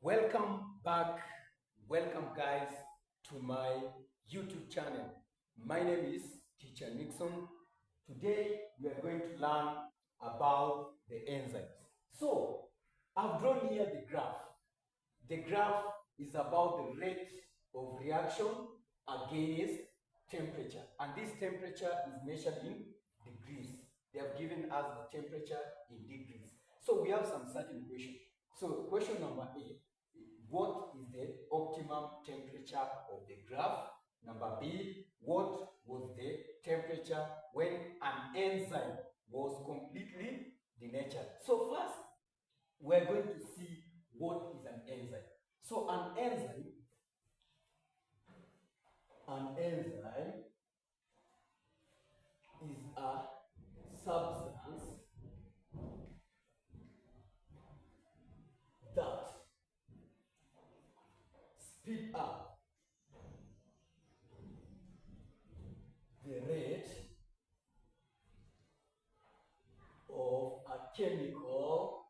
Welcome back, welcome guys to my YouTube channel. My name is Teacher Nixon. Today we are going to learn about the enzymes. So I've drawn here the graph. The graph is about the rate of reaction against temperature, and this temperature is measured in degrees. They have given us the temperature in degrees. So we have some certain questions. So question number A, what is the optimum temperature of the graph? Number B, what was the temperature when an enzyme was completely denatured? So first, we're going to see what is an enzyme. So an enzyme is a substance that speed up the rate of a chemical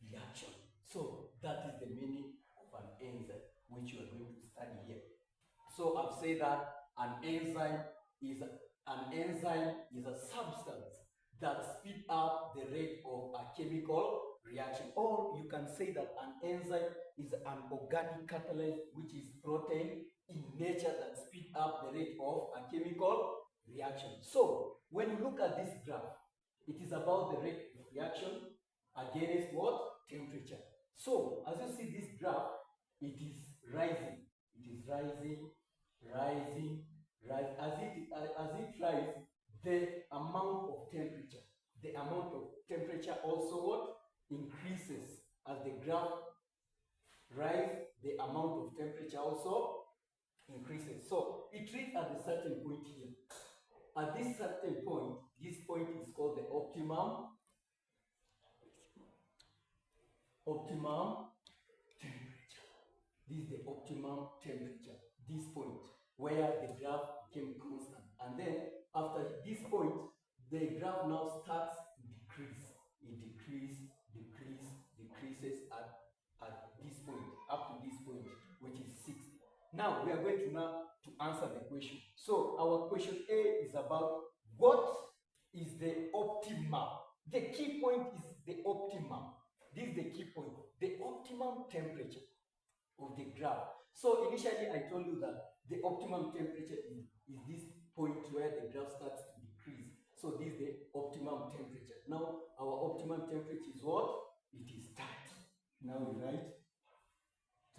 reaction. So that is the meaning of an enzyme, which you are going to study here. So I've said that an enzyme is a substance that speeds up the rate of a chemical reaction. Or you can say that an enzyme is an organic catalyst, which is protein in nature that speeds up the rate of a chemical reaction. So when you look at this graph, it is about the rate of reaction against what? Temperature. So as you see this graph, it is rising. It is rising. As it rises, the amount of temperature also what? Increases. As the graph rises, the amount of temperature also increases. So it reaches at a certain point here. At this certain point, this point is called the optimum temperature. This is the optimum temperature, this point, where the graph became constant. And then after this point, the graph now starts to decrease. It decreases at this point, up to this point, which is 60. Now we are going to answer the question. So our question A is about what is the optimum. The key point is the optimum. This is the key point, the optimum temperature of the graph. So initially I told you that the optimum temperature is this point where the graph starts to decrease. So this is the optimum temperature. Now our optimum temperature is what? It is 30. Now we write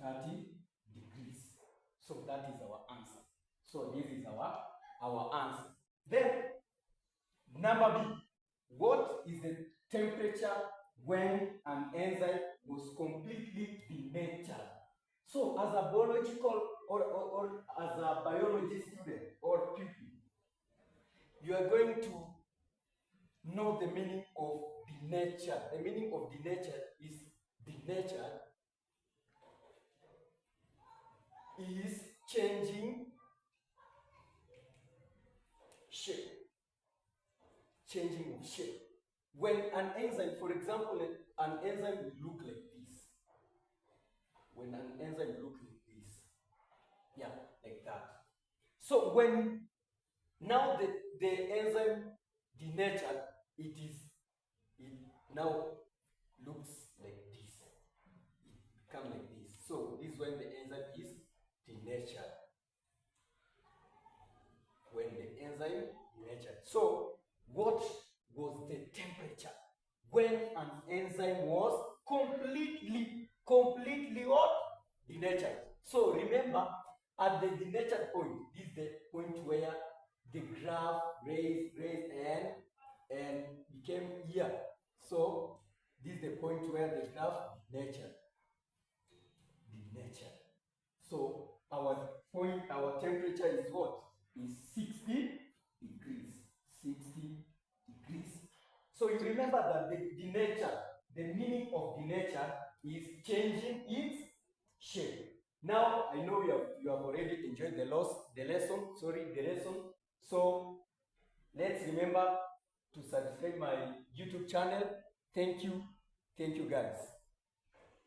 30 degrees. So that is our answer. So this is our answer. Then number B, what is the temperature when an enzyme was completely denatured? So as a biological or as a biology student or pupil, you are going to know the meaning of denature. The meaning of denature is changing shape. Changing of shape. When an enzyme, for example, an enzyme will look like this. When an enzyme looks like this. Yeah, like that. So when now the enzyme denatured, it now looks like this. It becomes like this. So this is when the enzyme is denatured. When the enzyme denatured. So what was the temperature when an enzyme was completely what? Denatured. So remember, at the denatured point, this is the point where the graph raised and became here. So this is the point where the graph denatured. So our temperature is what? Is 60 degrees. 60 degrees. So you remember that the meaning of denature is changing its shape. Now I know you have already enjoyed the lesson. So let's remember to subscribe my YouTube channel. Thank you guys.